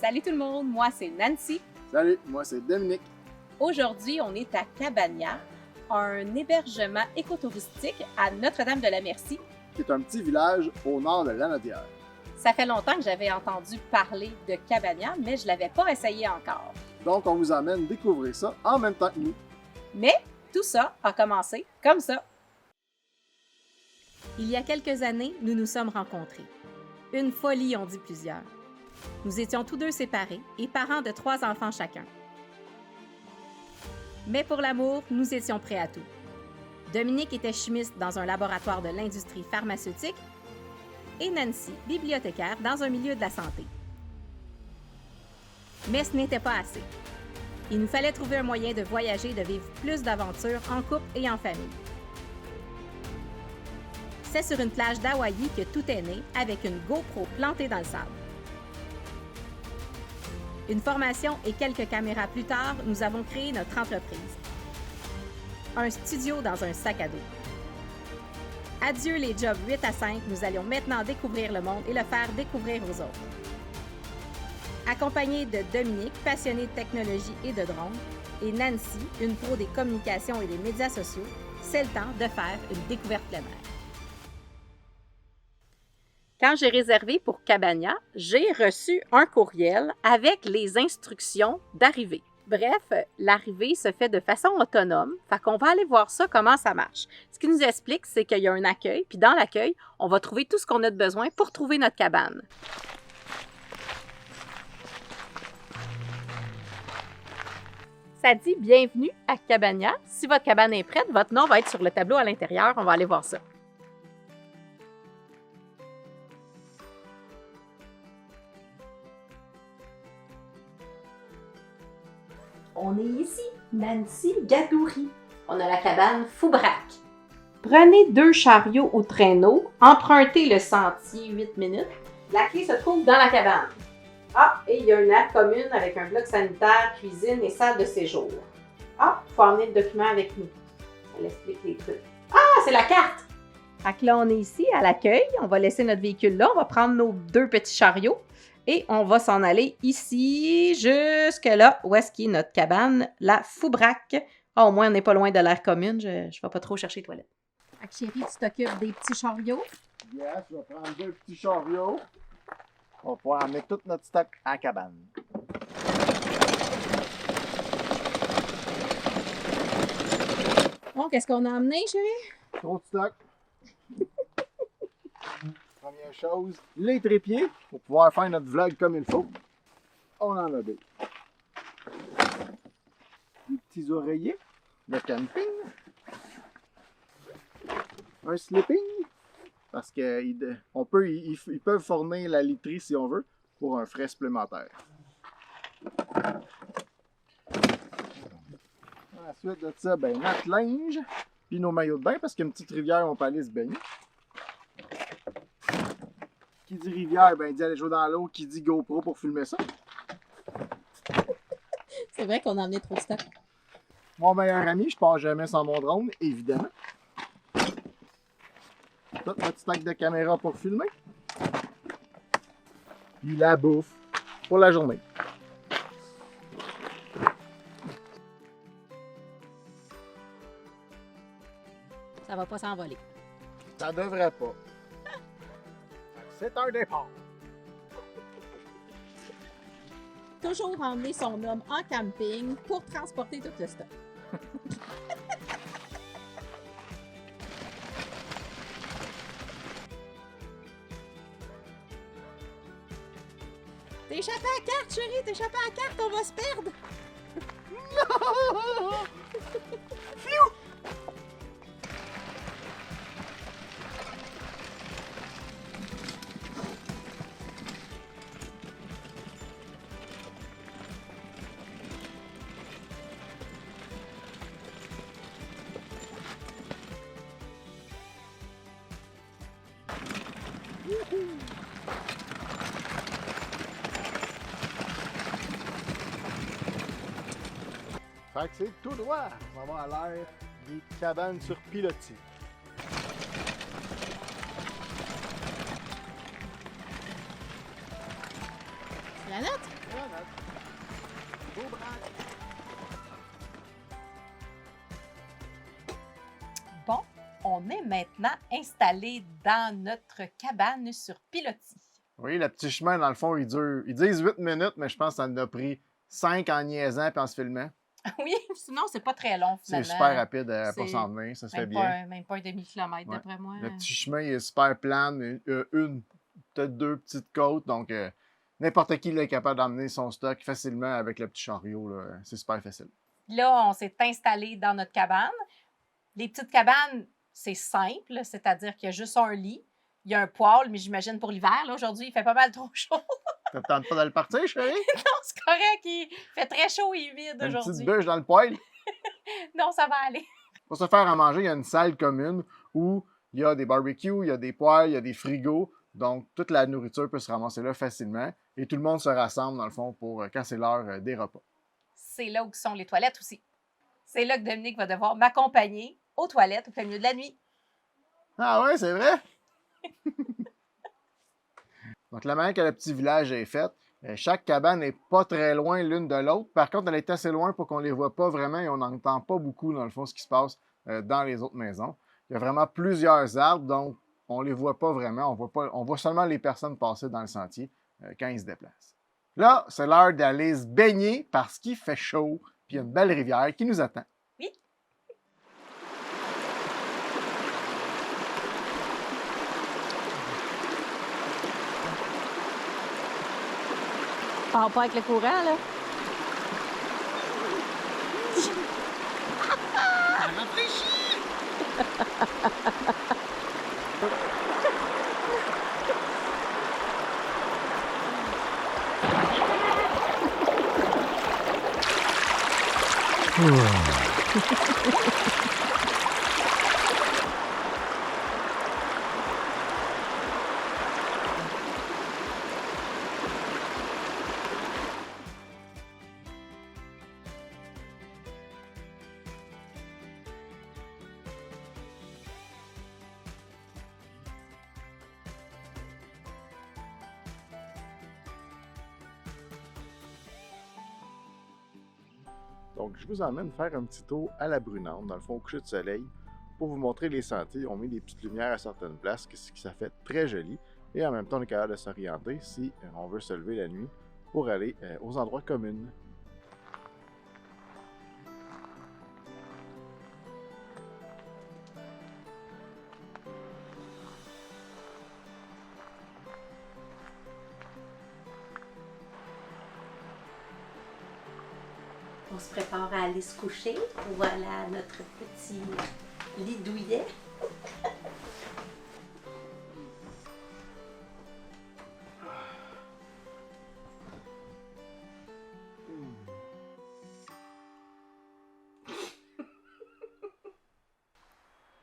Salut tout le monde, moi c'est Nancy. Salut, moi c'est Dominique. Aujourd'hui, on est à Cabania, un hébergement écotouristique à Notre-Dame-de-la-Merci. Qui est un petit village au nord de Lanaudière. Ça fait longtemps que j'avais entendu parler de Cabania, mais je ne l'avais pas essayé encore. Donc on vous emmène découvrir ça en même temps que nous. Mais tout ça a commencé comme ça. Il y a quelques années, nous nous sommes rencontrés. Une folie, ont dit plusieurs. Nous étions tous deux séparés et parents de 3 enfants chacun. Mais pour l'amour, nous étions prêts à tout. Dominique était chimiste dans un laboratoire de l'industrie pharmaceutique et Nancy, bibliothécaire dans un milieu de la santé. Mais ce n'était pas assez. Il nous fallait trouver un moyen de voyager et de vivre plus d'aventures en couple et en famille. C'est sur une plage d'Hawaï que tout est né avec une GoPro plantée dans le sable. Une formation et quelques caméras plus tard, nous avons créé notre entreprise. Un studio dans un sac à dos. Adieu les jobs 8 à 5, nous allions maintenant découvrir le monde et le faire découvrir aux autres. Accompagnée de Dominique, passionné de technologie et de drones, et Nancy, une pro des communications et des médias sociaux, c'est le temps de faire une découverte plein air. Quand j'ai réservé pour Cabania, j'ai reçu un courriel avec les instructions d'arrivée. Bref, l'arrivée se fait de façon autonome, fait qu'on va aller voir ça, comment ça marche. Ce qui nous explique, c'est qu'il y a un accueil, puis dans l'accueil, on va trouver tout ce qu'on a de besoin pour trouver notre cabane. Ça dit « Bienvenue à Cabania ». Si votre cabane est prête, votre nom va être sur le tableau à l'intérieur. On va aller voir ça. On est ici, Nancy Gadouri. On a la cabane Foubrac. Prenez 2 chariots ou traîneaux, empruntez le sentier 8 minutes. La clé se trouve dans la cabane. Ah, et il y a une aire commune avec un bloc sanitaire, cuisine et salle de séjour. Ah, il faut emmener le document avec nous. Elle explique les trucs. Ah, c'est la carte! Fait que là, on est ici à l'accueil. On va laisser notre véhicule là. On va prendre nos 2 petits chariots. Et on va s'en aller ici, jusque là, où est-ce qu'est notre cabane, la Foubrac. Ah, au moins, on n'est pas loin de l'aire commune. Je ne vais pas trop chercher les toilettes. Fait que chérie, tu t'occupes des petits chariots. Yes, je vais prendre 2 petits chariots. On va pouvoir emmener tout notre stock à la cabane. Bon, qu'est-ce qu'on a amené, chérie? Trop de stock. Première chose, les trépieds pour pouvoir faire notre vlog comme il faut. On en a 2. Des petits oreillers de camping. Un sleeping. Parce qu'ils peuvent fournir la literie si on veut pour un frais supplémentaire. Ensuite de ça, ben, notre linge puis nos maillots de bain parce qu'il y a une petite rivière où on peut aller se baigner. Qui dit rivière, ben, dit aller jouer dans l'eau. Qui dit GoPro pour filmer ça. C'est vrai qu'on a amené trop de stock. Mon meilleur ami, je pars jamais sans mon drone, évidemment. Tout notre stock de caméra pour filmer. Puis la bouffe pour la journée. Ça va pas s'envoler. Ça devrait pas. C'est un départ. Toujours emmener son homme en camping pour transporter tout le stock. T'es échappé à la carte, chérie! T'es échappé à la carte, on va se perdre! Fait que c'est tout droit. On va avoir l'air des cabanes sur pilotis. Planète? Beau braque. Bon, on est maintenant installé dans notre cabane sur pilotis. Oui, le petit chemin, dans le fond, il dure. Ils disent 8 minutes, mais je pense que ça en a pris 5 en niaisant et en se filmant. Oui, sinon, c'est pas très long, C'est finalement. super rapide pour C'est s'en venir, ça se fait Même bien. pas, même pas un demi-kilomètre, Ouais. d'après moi. Le petit chemin il est super plan, peut-être 2 petites côtes, donc n'importe qui là, est capable d'emmener son stock facilement avec le petit chariot. Là. C'est super facile. Là, on s'est installé dans notre cabane. Les petites cabanes, c'est simple, c'est-à-dire qu'il y a juste un lit, il y a un poêle, mais j'imagine pour l'hiver, là, aujourd'hui, il fait pas mal trop chaud. Ça te tente pas de le partir, chérie? Non, c'est correct, il fait très chaud et humide Une petite aujourd'hui. bûche dans le poêle. Non, ça va aller. Pour se faire à manger, il y a une salle commune où il y a des barbecues, il y a des poêles, il y a des frigos. Donc, toute la nourriture peut se ramasser là facilement. Et tout le monde se rassemble, dans le fond, pour quand c'est l'heure des repas. C'est là où sont les toilettes aussi. C'est là que Dominique va devoir m'accompagner aux toilettes au plein milieu de la nuit. Ah ouais, c'est vrai? Donc, la manière que le petit village est fait, chaque cabane n'est pas très loin l'une de l'autre. Par contre, elle est assez loin pour qu'on ne les voit pas vraiment et on n'entend pas beaucoup, dans le fond, ce qui se passe dans les autres maisons. Il y a vraiment plusieurs arbres, donc on ne les voit pas vraiment. On voit seulement les personnes passer dans le sentier quand ils se déplacent. Là, c'est l'heure d'aller se baigner parce qu'il fait chaud, puis il y a une belle rivière qui nous attend. Oui. Pars pas avec le courant, là. Ça rafraîchit! Donc, je vous emmène faire un petit tour à la Brunante, dans le fond, au coucher de soleil, pour vous montrer les sentiers. On met des petites lumières à certaines places, ce qui ça fait très joli. Et en même temps, on est capable de s'orienter si on veut se lever la nuit pour aller aux endroits communs. On se prépare à aller se coucher. Voilà notre petit lit douillet.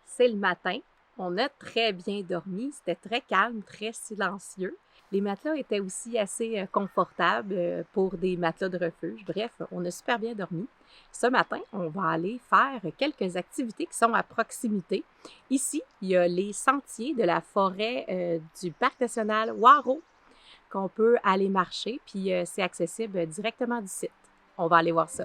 C'est le matin. On a très bien dormi. C'était très calme, très silencieux. Les matelas étaient aussi assez confortables pour des matelas de refuge. Bref, on a super bien dormi. Ce matin, on va aller faire quelques activités qui sont à proximité. Ici, il y a les sentiers de la forêt du Parc national Waro qu'on peut aller marcher, puis c'est accessible directement du site. On va aller voir ça.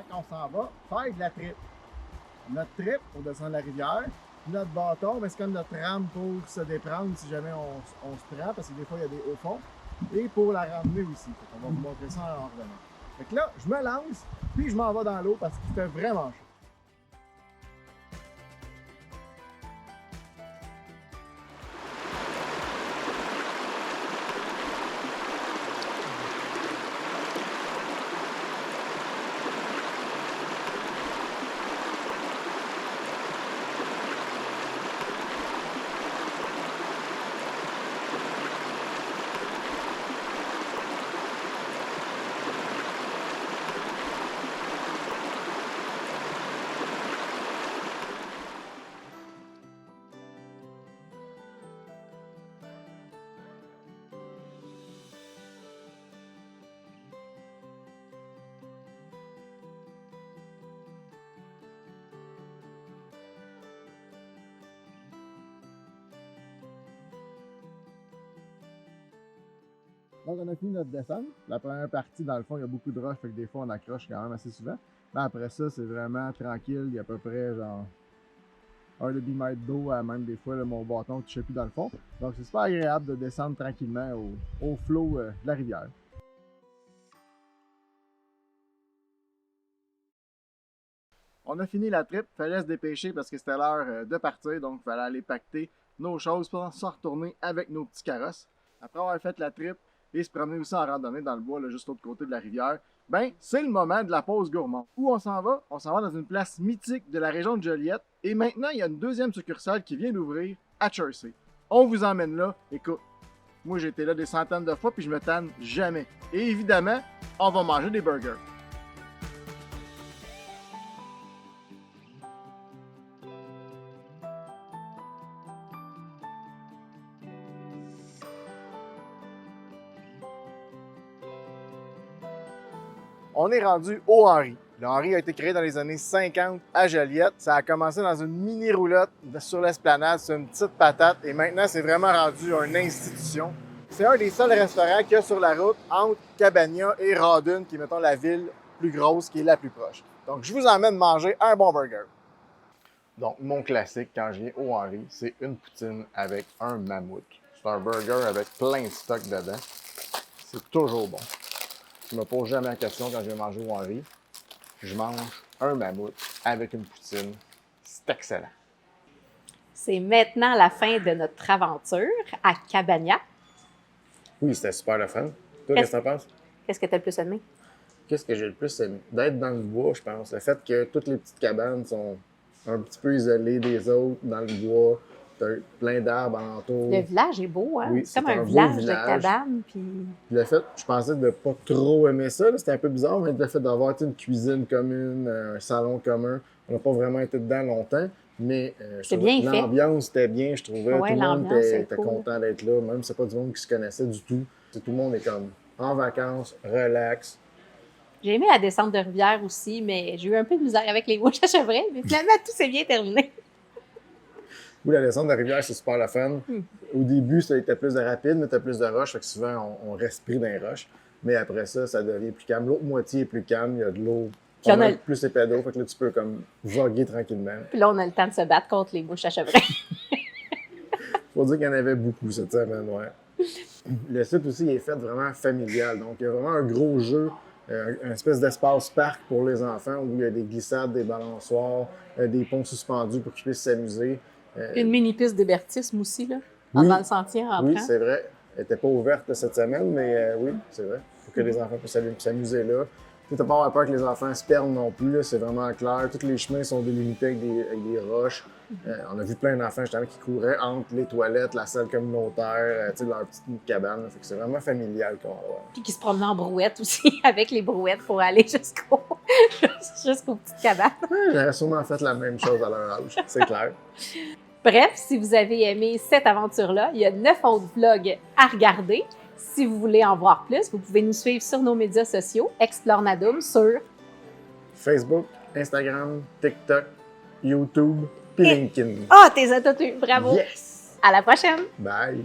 Fait qu'on s'en va faire de la trip. Notre trip pour descendre la rivière. Notre bâton, c'est comme notre rame pour se déprendre si jamais on se prend, parce que des fois il y a des hauts fonds. Et pour la ramener aussi. On va vous montrer ça en revenant. Fait que là, je me lance, puis je m'en vais dans l'eau parce qu'il fait vraiment chaud. Donc, on a fini notre descente. La première partie, dans le fond, il y a beaucoup de roches, fait que des fois, on accroche quand même assez souvent. Mais après ça, c'est vraiment tranquille. Il y a à peu près, genre, 1 demi-mètre d'eau, à même des fois, là, mon bâton ne touchait plus dans le fond. Donc, c'est super agréable de descendre tranquillement au flot de la rivière. On a fini la trip. Il fallait se dépêcher parce que c'était l'heure de partir. Donc, il fallait aller pacter nos choses pour s'en retourner avec nos petits carrosses. Après avoir fait la trip, et se promener aussi en randonnée dans le bois, là, juste l'autre côté de la rivière, c'est le moment de la pause gourmande. Où on s'en va? On s'en va dans une place mythique de la région de Joliette. Et maintenant, il y a une deuxième succursale qui vient d'ouvrir à Chersey. On vous emmène là. Écoute, moi j'ai été là des centaines de fois puis je me tanne jamais. Et évidemment, on va manger des burgers. On est rendu au Henri. Le Henri a été créé dans les années 50 à Joliette. Ça a commencé dans une mini-roulotte sur l'esplanade, c'est une petite patate. Et maintenant, c'est vraiment rendu une institution. C'est un des seuls restaurants qu'il y a sur la route entre Cabania et Rawdon, qui est, mettons, la ville plus grosse, qui est la plus proche. Donc, je vous emmène manger un bon burger. Donc, mon classique quand je viens au Henri, c'est une poutine avec un mammouth. C'est un burger avec plein de stock dedans. C'est toujours bon. Je me pose jamais la question quand je vais manger au Henri. Je mange un mammouth avec une poutine. C'est excellent. C'est maintenant la fin de notre aventure à Cabania. Oui, c'était super le fun. Toi, qu'est-ce que t'en penses? Qu'est-ce que tu as le plus aimé? Qu'est-ce que j'ai le plus aimé? D'être dans le bois, je pense. Le fait que toutes les petites cabanes sont un petit peu isolées des autres, dans le bois. T'as plein d'arbres alentour. Le village est beau, hein? Oui, c'est comme un village de cabanes. Puis... Le fait, je pensais de pas trop aimer ça, c'était un peu bizarre, mais le fait d'avoir une cuisine commune, un salon commun, on n'a pas vraiment été dedans longtemps, mais l'ambiance était bien, je trouvais. Ouais, tout le monde était cool. content d'être là, même si c'est pas du monde qui se connaissait du tout. Tout le monde est comme en vacances, relax. J'ai aimé la descente de rivière aussi, mais j'ai eu un peu de misère avec les mouches à chevreuil, mais finalement, tout s'est bien terminé. Oui, la descente de la rivière, c'est super le fun. Au début, ça était plus de rapide, mais tu as plus de roches, fait que souvent, on reste pris dans les roches. Mais après ça, ça devient plus calme. L'autre moitié est plus calme, il y a de l'eau, plus épais d'eau, fait que là, tu peux comme voguer tranquillement. Puis là, on a le temps de se battre contre les mouches à chevreuil. Faut dire qu'il y en avait beaucoup cette semaine, ouais. Le site aussi est fait vraiment familial, donc il y a vraiment un gros jeu, une espèce d'espace parc pour les enfants où il y a des glissades, des balançoires, des ponts suspendus pour qu'ils puissent s'amuser. Une mini-piste d'hébertisme aussi, là, oui, dans le sentier en rentrant. Oui, c'est vrai. Elle n'était pas ouverte cette semaine, mais oui, c'est vrai. Il faut que les enfants puissent s'amuser là. Tu n'as pas avoir peur que les enfants se perdent non plus, c'est vraiment clair. Tous les chemins sont délimités avec des roches. On a vu plein d'enfants justement qui couraient entre les toilettes, la salle communautaire, leur petite cabane. Fait que c'est vraiment familial qu'on va voir. Puis qui se promenaient en brouette aussi, avec les brouettes pour aller jusqu'aux petites cabanes. J'aurais sûrement fait la même chose à leur âge, c'est clair. Bref, si vous avez aimé cette aventure-là, il y a 9 autres vlogs à regarder. Si vous voulez en voir plus, vous pouvez nous suivre sur nos médias sociaux, Explore Nadoum sur Facebook, Instagram, TikTok, YouTube, puis LinkedIn. Ah, t'es à tout, bravo! Yes! À la prochaine! Bye!